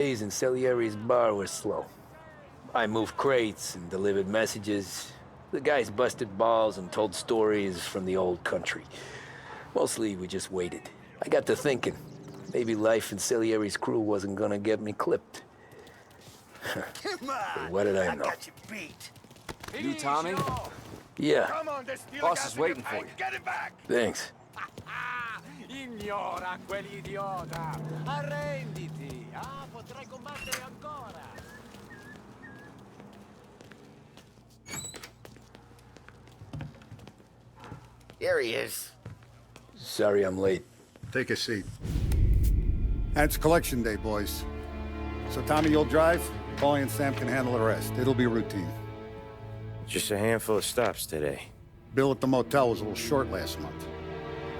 Days in Salieri's bar were slow. I moved crates and delivered messages. The guys busted balls and told stories from the old country. Mostly, we just waited. I got to thinking, maybe life in Salieri's crew wasn't gonna get me clipped. Come on! What did I know? got you beat. You, Tommy? Yeah, Come on, there's steel Boss gas is in your waiting for tank. you. Get him back! thanks. Ignora quell'idiota! Arrenditi! Ah, potrai combattere ancora! Here he is. Sorry I'm late. Take a seat. And it's collection day, boys. So Tommy, you'll drive. Paulie and Sam can handle the rest. It'll be routine. Just a handful of stops today. Bill at the motel was a little short last month.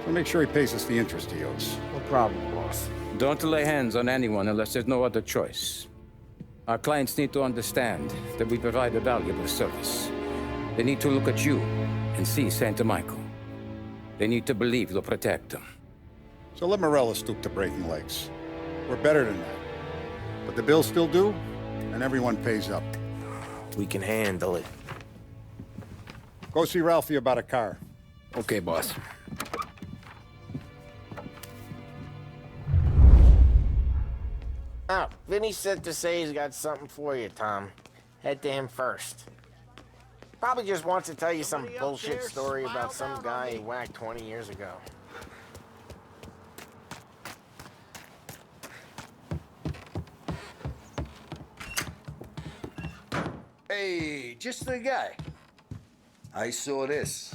So make sure he pays us the interest he owes. No problem, boss. Don't lay hands on anyone unless there's no other choice. Our clients need to understand that we provide a valuable service. They need to look at you and see Santa Michael. They need to believe you'll protect them. So let Morella stoop to breaking legs. We're better than that. But the bill's still due, and everyone pays up. We can handle it. Go see Ralphie about a car. Okay, boss. Oh, Vinny sent to say he's got something for you, Tom. Head to him first. Probably just wants to tell you some bullshit story about some guy he whacked 20 years ago. Hey, just the guy. I saw this,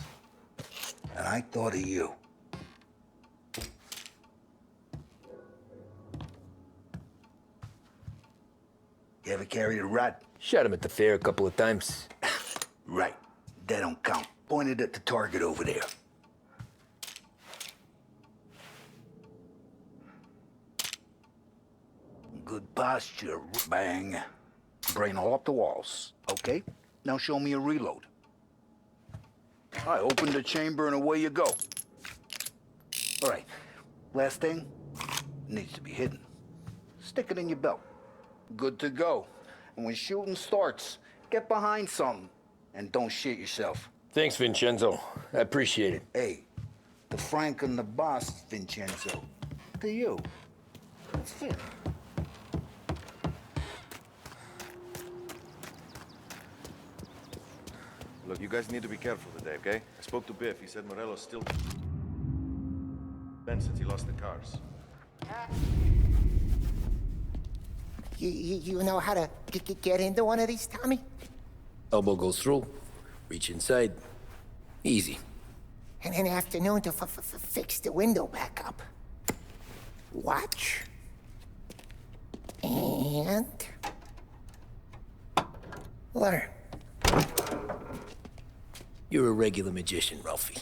and I thought of you. You ever carried a rat? Shot him at the fair a couple of times. Right. That don't count. Pointed at the target over there. Good posture. Bang. Brain all up the walls. Okay? Now show me a reload. I opened the chamber and away you go. All right. Last thing. Needs to be hidden. Stick it in your belt. Good to go. And when shooting starts, get behind something. And don't shit yourself. Thanks, Vincenzo. I appreciate it. Hey, the Frank and the boss, Vincenzo. To you. It's fair. Look, you guys need to be careful today, okay? I spoke to Biff. He said Morello's still... Ben since he lost the cars. You know how to get into one of these, Tommy? Elbow goes through. Reach inside. Easy. And an afternoon to fix the window back up. Watch. And... learn. You're a regular magician, Ralphie.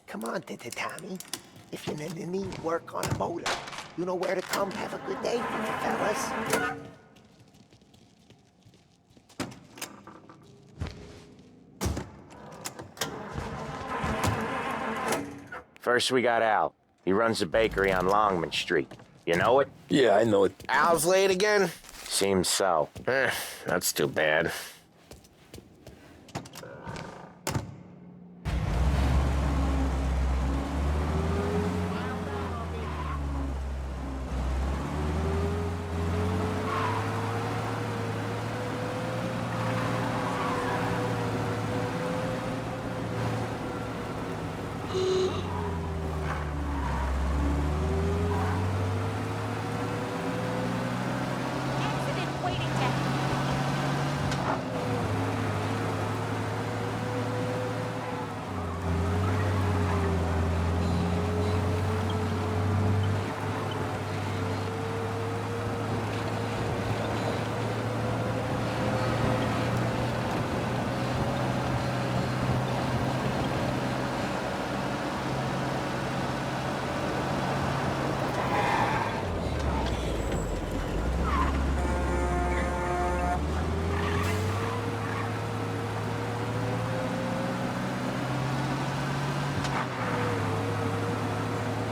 Come on, Tommy. If you need work on a motor, you know where to come. Have a good day, fellas. First, we got Al. He runs a bakery on Longman Street. You know it? Yeah, I know it. Al's late again? Seems so. That's too bad. Accident waiting to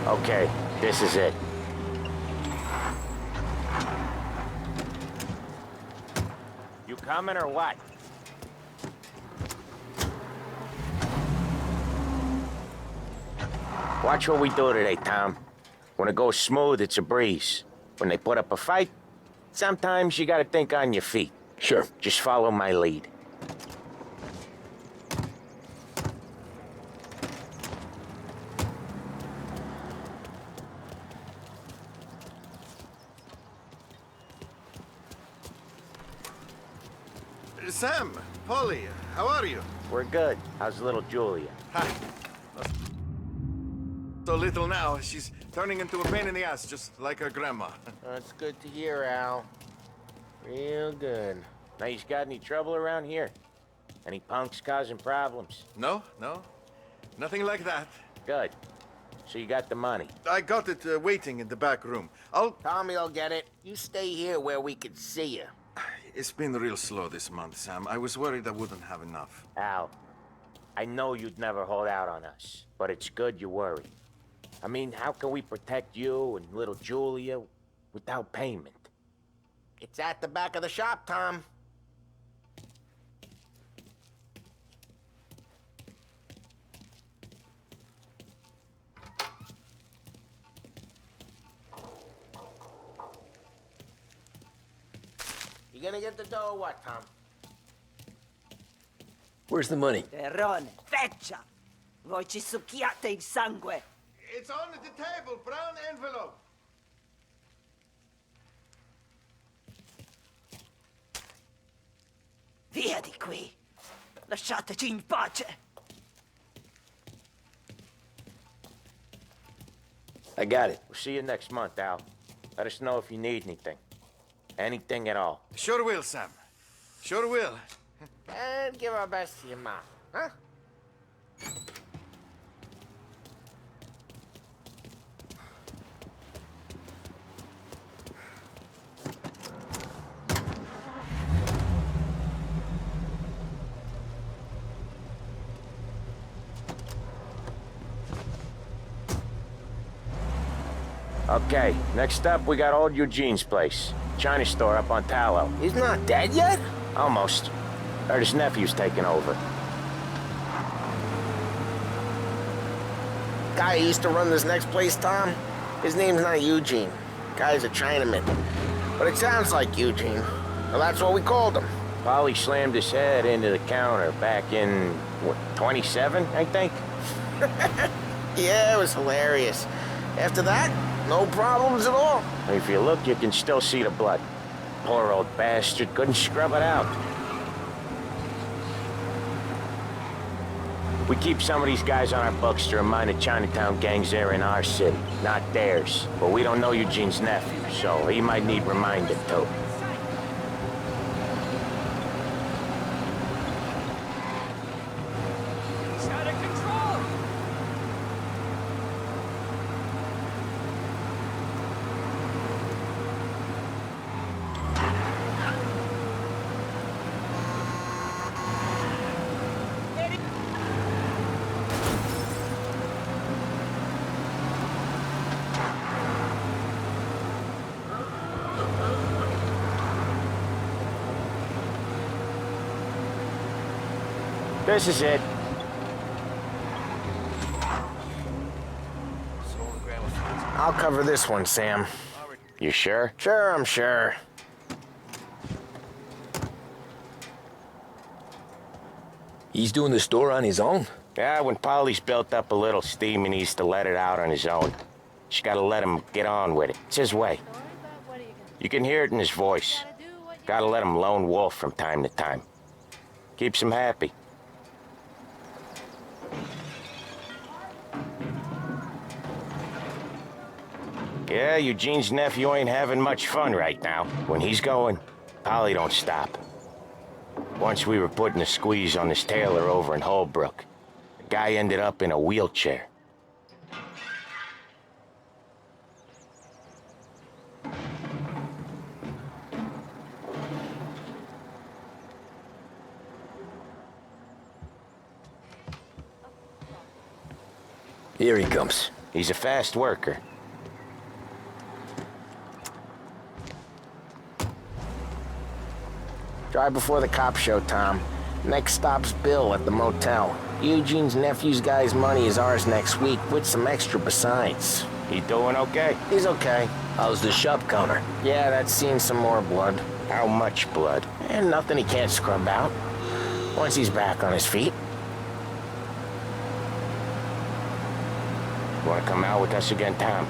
Okay, this is it. You coming or what? Watch what we do today, Tom. When it goes smooth, it's a breeze. When they put up a fight, sometimes you gotta think on your feet. Sure. Just follow my lead. Sam, Polly, how are you? We're good. How's little Julia? So little now, she's turning into a pain in the ass, just like her grandma. That's good to hear, Al. Real good. Now, you got any trouble around here? Any punks causing problems? No, nothing like that. Good. So you got the money? I got it waiting in the back room. Tommy'll get it. You stay here where we can see you. It's been real slow this month, Sam. I was worried I wouldn't have enough. Al, I know you'd never hold out on us, but it's good you worry. I mean, how can we protect you and little Julia without payment? It's at the back of the shop, Tom. You gonna get the dough or what, Tom? Where's the money? Terrone, feccia! Voi ci succhiate il sangue! It's on the table, brown envelope. Via di qui! Lasciateci in pace! I got it. We'll see you next month, Al. Let us know if you need anything. Anything at all. Sure will, Sam. Sure will. And give our best to your mom, huh? Okay, next up, we got old Eugene's place. China store up on Tallow. He's not dead yet? Almost. Heard his nephew's taking over. Guy who used to run this next place, Tom? His name's not Eugene. Guy's a Chinaman. But it sounds like Eugene. Well, that's what we called him. Polly slammed his head into the counter back in, what, 27, I think? Yeah, it was hilarious. After that, no problems at all. If you look, you can still see the blood. Poor old bastard couldn't scrub it out. We keep some of these guys on our books to remind the Chinatown gangs they're in our city, not theirs. But we don't know Eugene's nephew, so he might need reminded too. He's out of control! This is it. I'll cover this one, Sam. You sure? Sure, I'm sure. He's doing the store on his own? Yeah, when Polly's built up a little steam, he needs to let it out on his own. Just gotta let him get on with it. It's his way. You can hear it in his voice. Gotta let him lone wolf from time to time. Keeps him happy. Yeah, Eugene's nephew ain't having much fun right now. When he's going, Polly don't stop. Once we were putting a squeeze on this tailor over in Holbrook. The guy ended up in a wheelchair. Here he comes. He's a fast worker. Drive before the cops show, Tom. Next stop's Bill at the motel. Eugene's nephew's guy's money is ours next week, with some extra besides. He doing okay? He's okay. How's the shop counter? Yeah, that's seen some more blood. How much blood? And nothing he can't scrub out. Once he's back on his feet. You wanna come out with us again, Tom?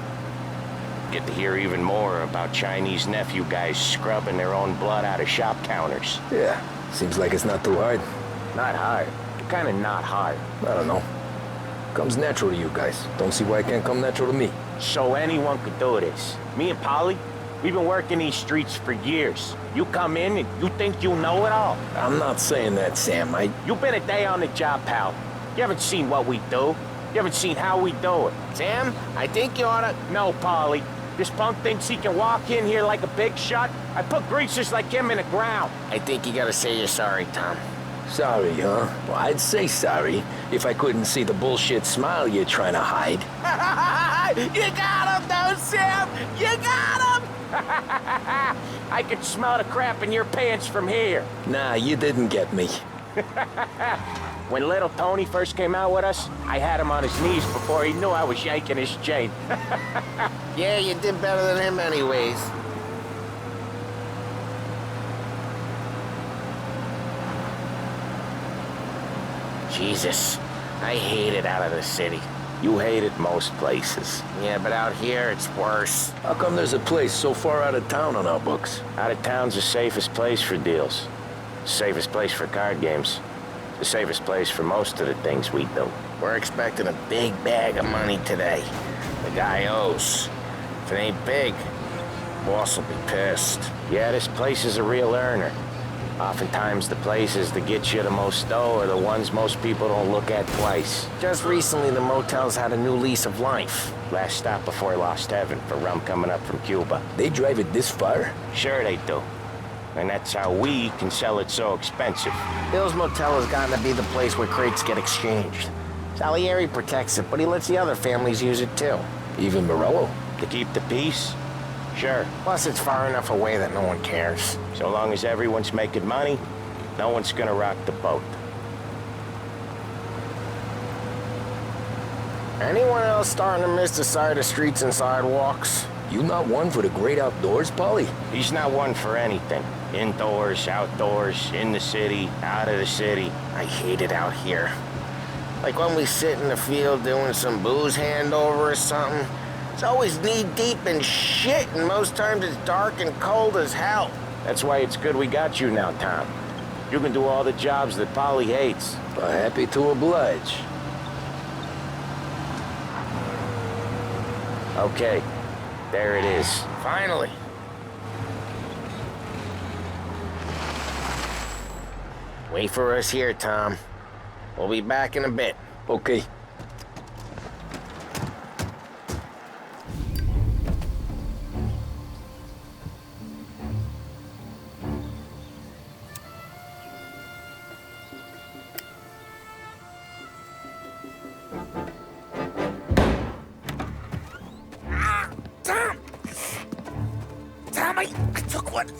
Get to hear even more about Chinese nephew guys scrubbing their own blood out of shop counters. Yeah, seems like it's not too hard. Not hard. Kinda not hard. I don't know. Comes natural to you guys. Don't see why it can't come natural to me. So anyone could do this. Me and Polly, we've been working these streets for years. You come in and you think you know it all. I'm not saying that, Sam. You've been a day on the job, pal. You haven't seen what we do. You haven't seen how we do it. Sam, I think you oughta... No, Polly. This punk thinks he can walk in here like a big shot. I put greasers like him in the ground. I think you gotta say you're sorry, Tom. Sorry, huh? Well, I'd say sorry if I couldn't see the bullshit smile you're trying to hide. You got him, though, Sam! You got him! I could smell the crap in your pants from here. Nah, you didn't get me. When little Tony first came out with us, I had him on his knees before he knew I was yanking his chain. Yeah, you did better than him anyways. Jesus, I hate it out of the city. You hate it most places. Yeah, but out here, it's worse. How come there's a place so far out of town on our books? Out of town's the safest place for deals. Safest place for card games. The safest place for most of the things we do. We're expecting a big bag of money today. The guy owes. If it ain't big, boss will be pissed. Yeah, this place is a real earner. Oftentimes the places that get you the most dough are the ones most people don't look at twice. Just recently, the motel's had a new lease of life. Last stop before Lost Heaven for rum coming up from Cuba. They drive it this far? Sure they do. And that's how we can sell it so expensive. Bill's Motel has gotten to be the place where crates get exchanged. Salieri protects it, but he lets the other families use it too. Even Morello? To keep the peace? Sure. Plus, it's far enough away that no one cares. So long as everyone's making money, no one's gonna rock the boat. Anyone else starting to miss the side of streets and sidewalks? You not one for the great outdoors, Polly? He's not one for anything. Indoors, outdoors, in the city, out of the city. I hate it out here. Like when we sit in the field doing some booze handover or something. It's always knee-deep in shit, and most times it's dark and cold as hell. That's why it's good we got you now, Tom. You can do all the jobs that Polly hates. Well, happy to oblige. Okay, there it is. Finally. Wait for us here, Tom. We'll be back in a bit. Okay.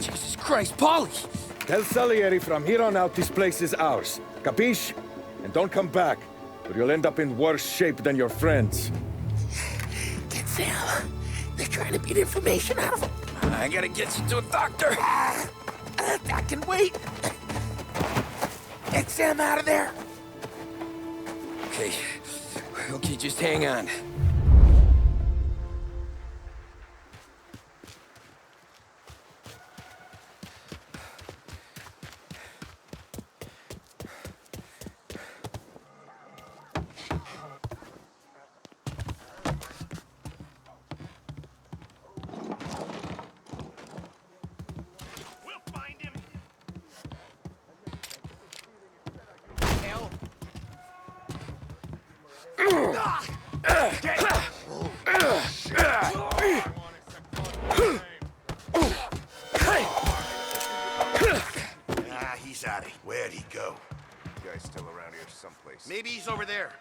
Jesus Christ, Polly! Tell Salieri from here on out this place is ours. Capiche? And don't come back, or you'll end up in worse shape than your friends. Get Sam. They're trying to beat information out of him. I gotta get you to a doctor. I can wait. Get Sam out of there. Okay. Okay, just hang on. He's out of here. Where'd he go? Guy's still around here someplace. Maybe he's over there.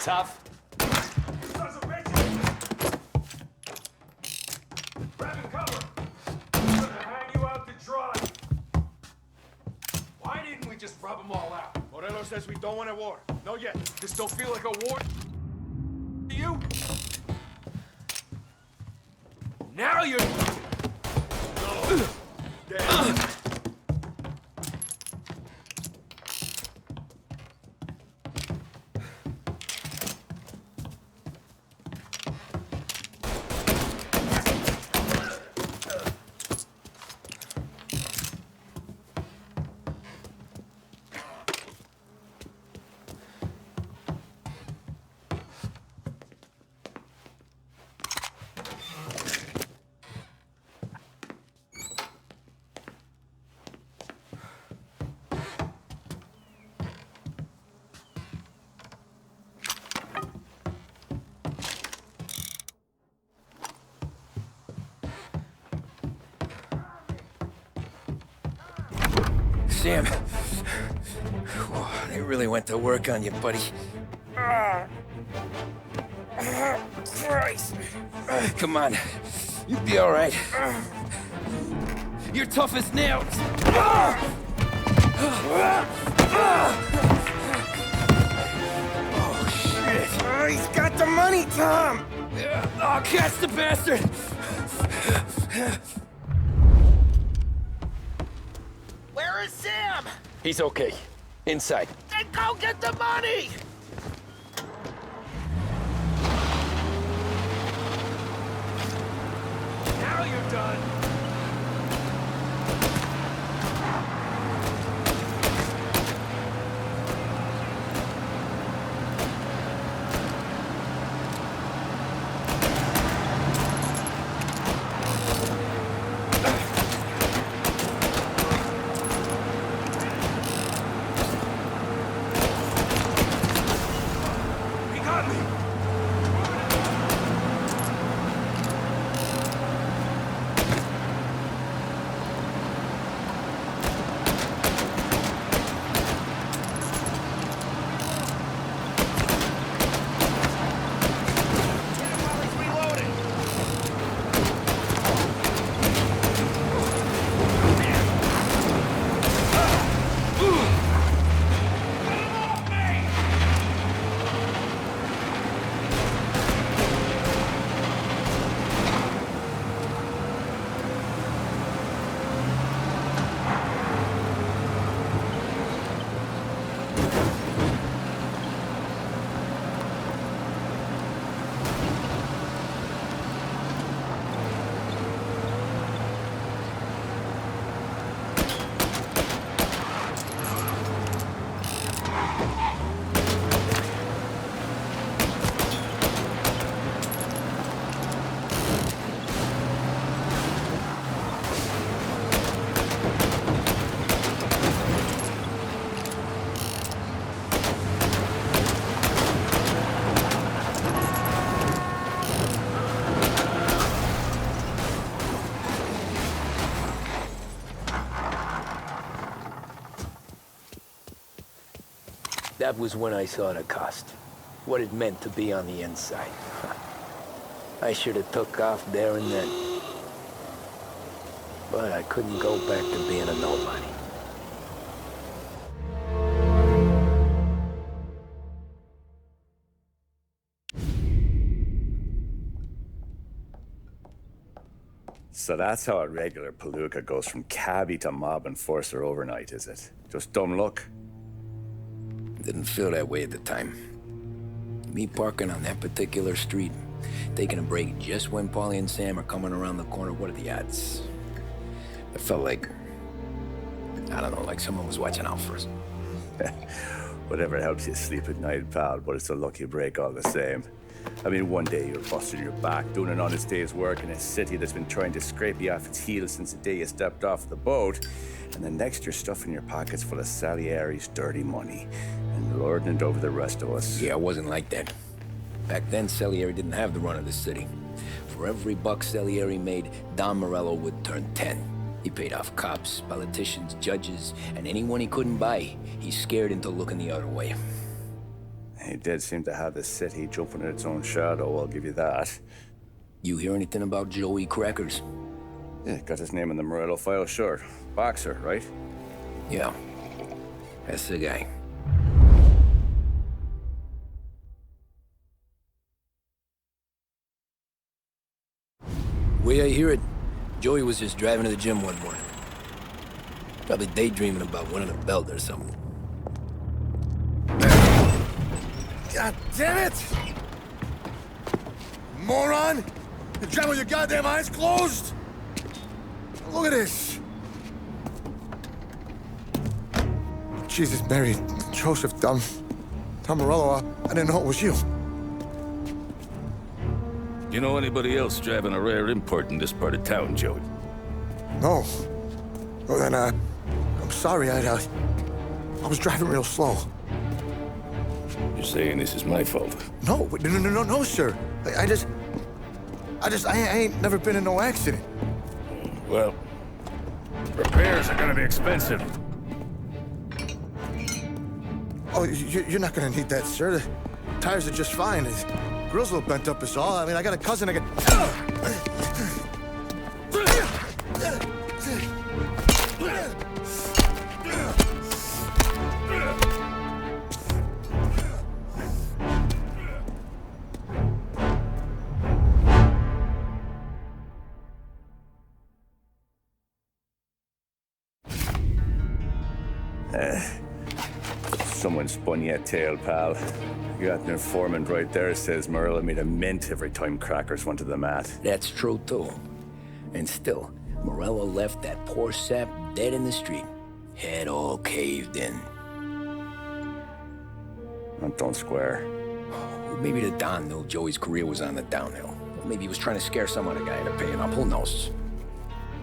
tough? Sons of bitches! Grabbing cover! I'm gonna hang you out to dry! Why didn't we just rub them all out? Morello says we don't want a war. No yet. This don't feel like a war to you? Now you're... Sam, they really went to work on you, buddy. Christ. Come on, you'll be all right. You're tough as nails. Oh, shit. Oh, he's got the money, Tom! Oh, catch the bastard! Where is Sam? He's okay. Inside. Then go get the money! Now you're done! He got me! That was when I saw the cost. What it meant to be on the inside. I should have took off there and then. But I couldn't go back to being a nobody. So that's how a regular palooka goes from cabbie to mob enforcer overnight, is it? Just dumb luck? Didn't feel that way at the time. Me parking on that particular street, taking a break just when Paulie and Sam are coming around the corner, what are the odds? It felt like, I don't know, like someone was watching out for us. Whatever helps you sleep at night, pal, but it's a lucky break all the same. I mean, one day you're busting your back, doing an honest day's work in a city that's been trying to scrape you off its heels since the day you stepped off the boat, and the next you're stuffing your pockets full of Salieri's dirty money and lording it over the rest of us. Yeah, it wasn't like that. Back then, Salieri didn't have the run of the city. For every buck Salieri made, Don Morello would turn 10. He paid off cops, politicians, judges, and anyone he couldn't buy, he scared into looking the other way. He did seem to have the city jumping in its own shadow, I'll give you that. You hear anything about Joey Crackers? Yeah, got his name in the Morello file, sure. Boxer, right? Yeah. That's the guy. Way I hear it, Joey was just driving to the gym one morning. Probably daydreaming about winning a belt or something. God damn it! Moron! You drive with your goddamn eyes closed? Look at this! Jesus, Mary, Joseph, Tom Morello, I didn't know it was you. You know anybody else driving a rare import in this part of town, Joey? No. Well, then, I'm sorry, I was driving real slow. You're saying this is my fault? No, sir. I ain't never been in no accident. Well, repairs are gonna be expensive. Oh, you're not gonna need that, sir. The tires are just fine. The grill's a little bent up is all. I mean, I got a cousin I Someone spun you a tale, pal. You got an informant right there says Morello made a mint every time Crackers went to the mat. That's true, too. And still, Morello left that poor sap dead in the street. Head all caved in. Don't square. Maybe the Don knew Joey's career was on the downhill. Maybe he was trying to scare some other guy into paying up. Who knows?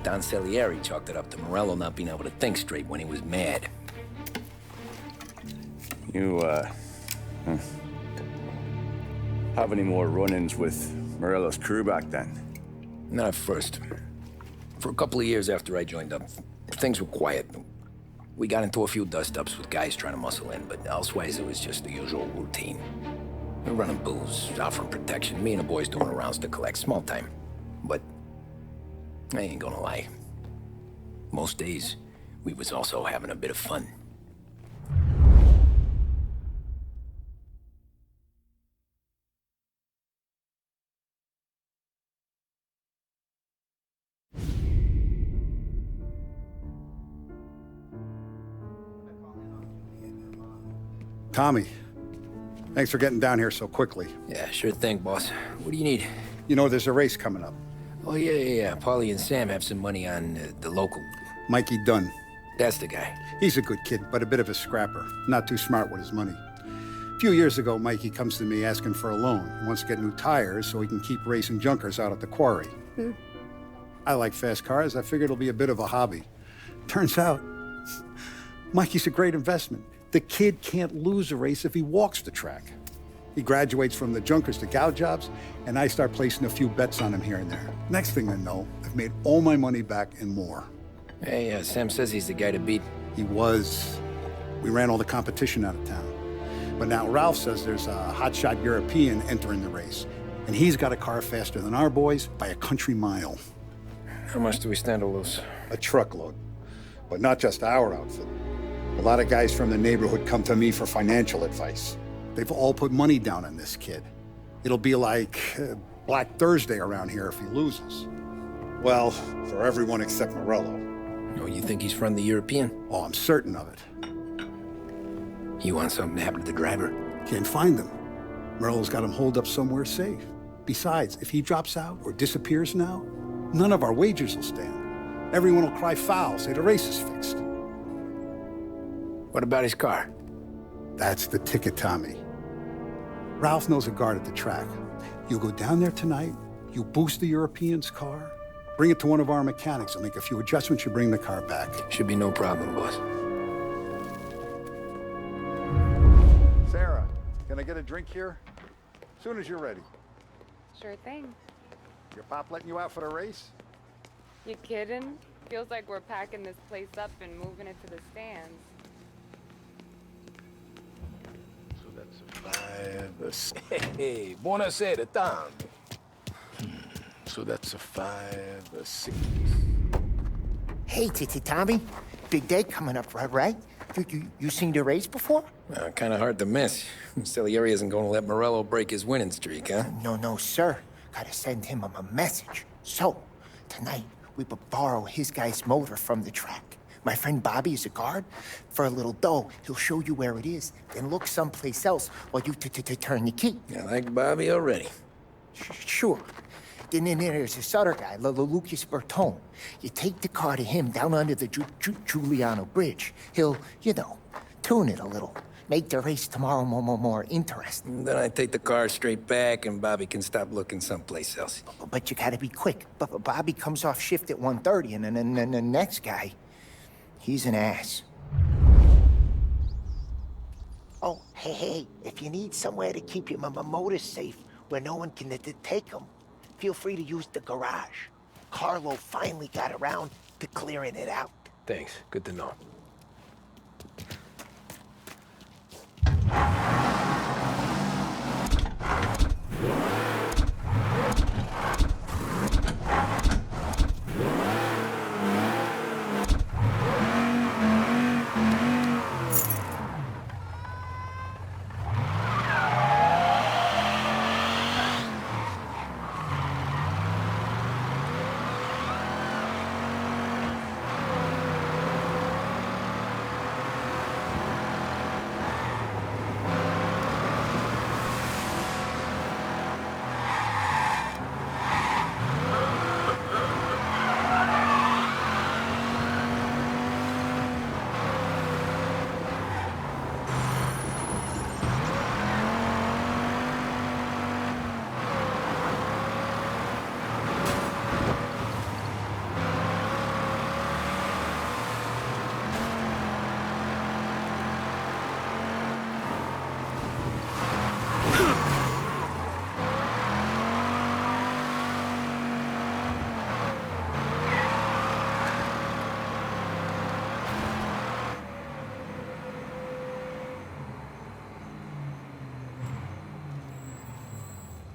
Don Salieri chalked it up to Morello not being able to think straight when he was mad. You, have any more run-ins with Morello's crew back then? Not at first. For a couple of years after I joined up, things were quiet. We got into a few dust-ups with guys trying to muscle in, but elsewise it was just the usual routine. We're running booze, offering protection, me and the boys doing rounds to collect, small time. But I ain't gonna lie. Most days, we was also having a bit of fun. Tommy, thanks for getting down here so quickly. Yeah, sure thing, boss. What do you need? You know, there's a race coming up. Oh, yeah. Paulie and Sam have some money on the local. Mikey Dunn. That's the guy. He's a good kid, but a bit of a scrapper. Not too smart with his money. A few years ago, Mikey comes to me asking for a loan. He wants to get new tires so he can keep racing junkers out at the quarry. I like fast cars. I figured it'll be a bit of a hobby. Turns out, Mikey's a great investment. The kid can't lose a race if he walks the track. He graduates from the junkers to gal jobs, and I start placing a few bets on him here and there. Next thing I know, I've made all my money back and more. Hey, Sam says he's the guy to beat. He was. We ran all the competition out of town. But now Ralph says there's a hotshot European entering the race, and he's got a car faster than our boys by a country mile. How much do we stand to lose? A truckload. But not just our outfit. A lot of guys from the neighborhood come to me for financial advice. They've all put money down on this kid. It'll be like Black Thursday around here if he loses. Well, for everyone except Morello. Oh, you think he's from the European? Oh, I'm certain of it. You want something to happen to the driver? Can't find him. Morello's got him holed up somewhere safe. Besides, if he drops out or disappears now, none of our wagers will stand. Everyone will cry foul, say the race is fixed. What about his car? That's the ticket, Tommy. Ralph knows a guard at the track. You go down there tonight, you boost the European's car, bring it to one of our mechanics, and make a few adjustments, you bring the car back. Should be no problem, boss. Sarah, can I get a drink here? As soon as you're ready. Sure thing. Your pop letting you out for the race? You kidding? Feels like we're packing this place up and moving it to the stands. So that's a AORUS. Hey, buonasera, Tom. So that's a 5, a 6. Hey, Tommy. Big day coming up, right? You seen the race before? Kind of hard to miss. Salieri isn't going to let Morello break his winning streak, huh? No, sir. Gotta send him a message. So, tonight, we will borrow his guy's motor from the track. My friend Bobby is a guard. For a little dough, he'll show you where it is, then look someplace else while you turn the key. I like Bobby already. Sure. Then there's this other guy, Lucas Bertone. You take the car to him down under the Giuliano Bridge. He'll, tune it a little. Make the race tomorrow more interesting. Then I take the car straight back and Bobby can stop looking someplace else. But you gotta be quick. But Bobby comes off shift at 1:30, and then the next guy, he's an ass. Oh, hey, if you need somewhere to keep your motor safe where no one can take them, feel free to use the garage. Carlo finally got around to clearing it out. Thanks. Good to know.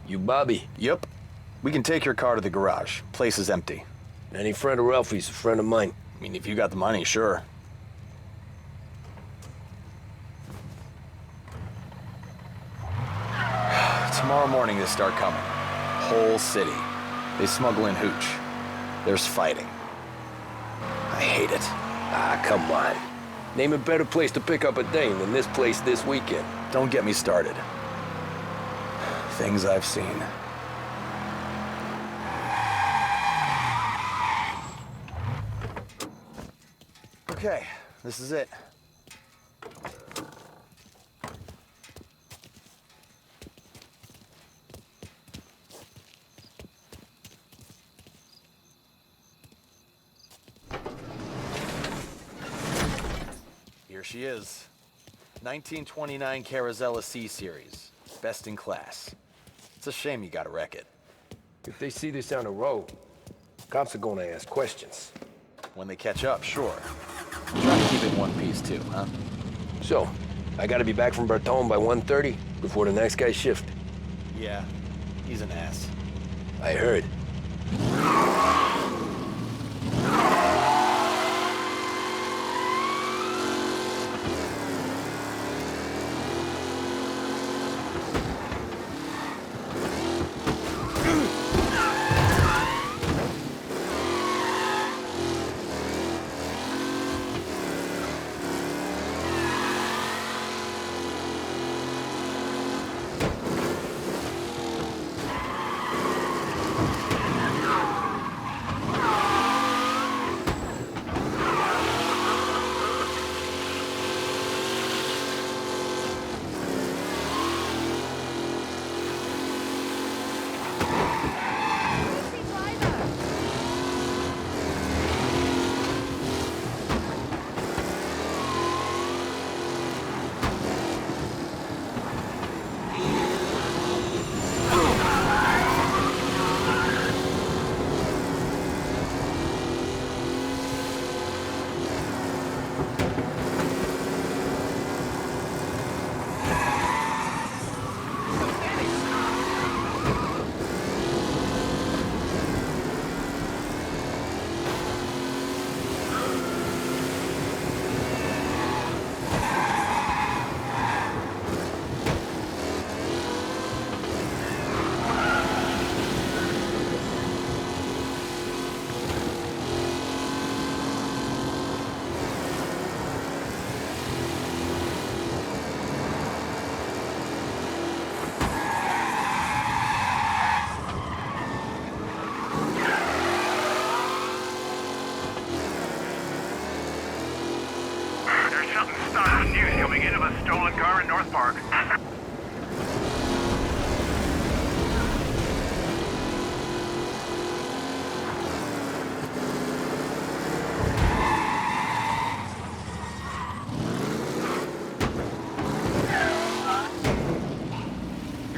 You Bobby? Yep. We can take your car to the garage. Place is empty. Any friend of Ralphie's a friend of mine. I mean, if you got the money, sure. Tomorrow morning they start coming. Whole city. They smuggle in hooch. There's fighting. I hate it. Ah, come on. Name a better place to pick up a dame than this place this weekend. Don't get me started. Things I've seen. Okay, this is it. Here she is. 1929 Carazella C-Series. Best in class. It's a shame you gotta wreck it. If they see this on the road, cops are gonna ask questions. When they catch up, sure. Try to keep it in one piece too, huh? So, I gotta be back from Bertone by 1:30 before the next guy's shift. Yeah, he's an ass. I heard.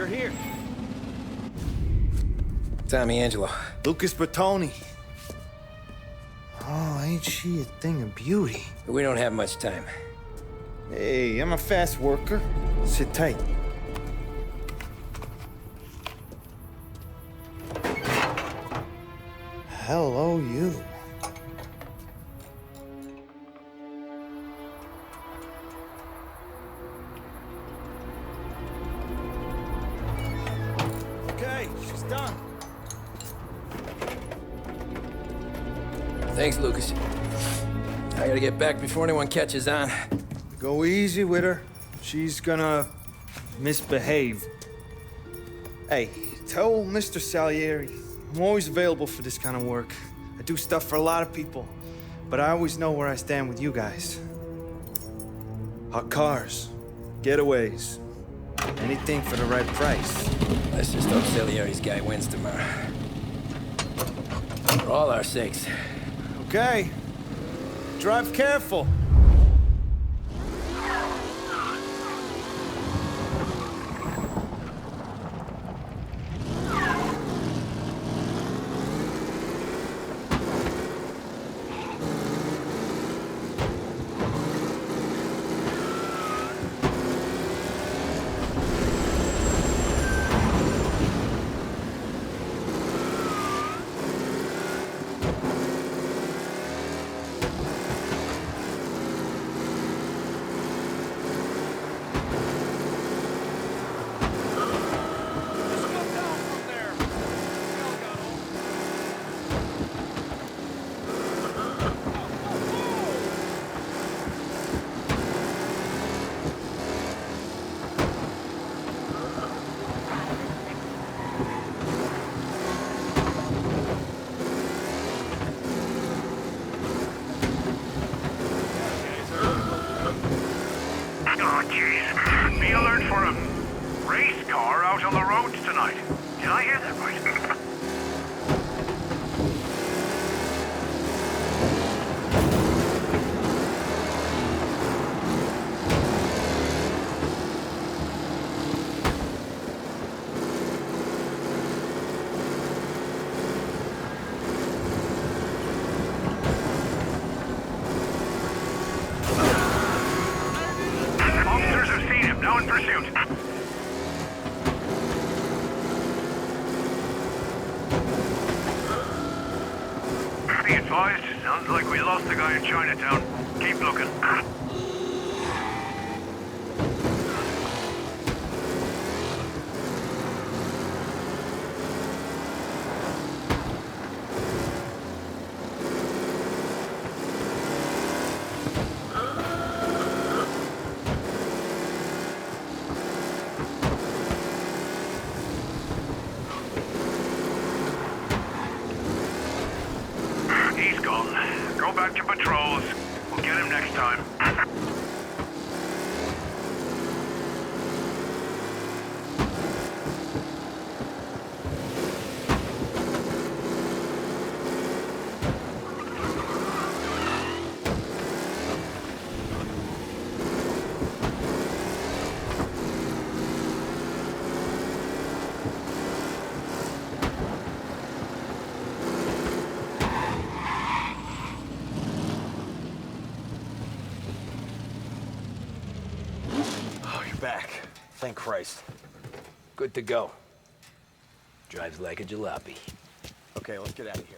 here. Tommy Angelo. Lucas Bertoni. Oh, ain't she a thing of beauty? We don't have much time. Hey, I'm a fast worker. Sit tight. Hello, you. Okay, she's done. Thanks, Lucas. I gotta get back before anyone catches on. Go easy with her. She's gonna misbehave. Hey, tell Mr. Salieri I'm always available for this kind of work. I do stuff for a lot of people, but I always know where I stand with you guys. Hot cars, getaways, anything for the right price. Let's just hope Salieri's guy wins tomorrow. For all our sakes. Okay. Drive careful. Oh, jeez. Be alert for a race car out on the roads tonight. Did I hear that right? Officers have seen him, now in pursuit. Be advised, sounds like we lost the guy in Chinatown. Keep looking. He's gone. Go back to patrols. We'll get him next time. Oh, you're back. Thank Christ. Good to go. Drives like a jalopy. Okay, let's get out of here.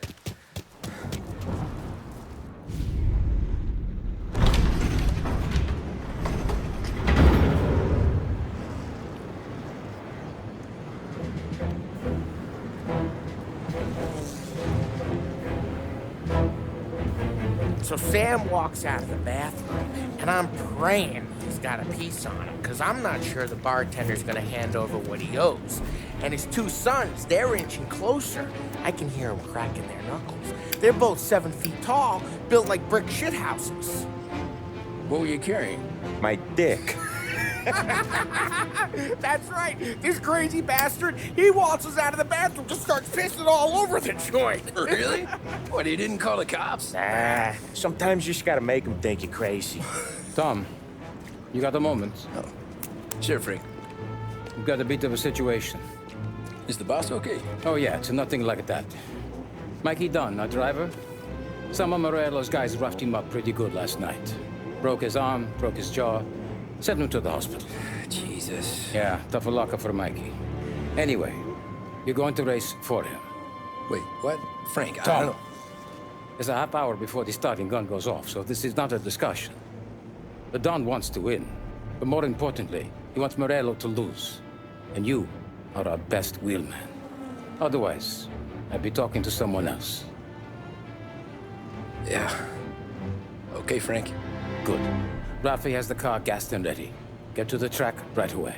So Sam walks out of the bathroom, and I'm praying he's got a piece on him, because I'm not sure the bartender's gonna hand over what he owes. And his two sons, they're inching closer. I can hear them cracking their knuckles. They're both 7 feet tall, built like brick shithouses. What were you carrying? My dick. That's right. This crazy bastard, he waltzes out of the bathroom, just starts pissing all over the joint. Really? What, he didn't call the cops? Nah, sometimes you just gotta make them think you're crazy. Tom, you got a moment? Oh. Sure, Frank. We've got a bit of a situation. Is the boss okay? Oh yeah, it's nothing like that. Mikey Dunn, our driver. Some of Morello's guys roughed him up pretty good last night. Broke his arm, broke his jaw, sent him to the hospital. Jesus. Yeah, tough luck for Mikey. Anyway, you're going to race for him. Wait, what? Frank, I Tom, don't... there's a half hour before the starting gun goes off, so this is not a discussion. The Don wants to win, but more importantly, he wants Morello to lose. And you are our best wheelman. Otherwise, I'd be talking to someone else. Yeah. Okay, Frank. Good. Rafi has the car gassed and ready. Get to the track right away.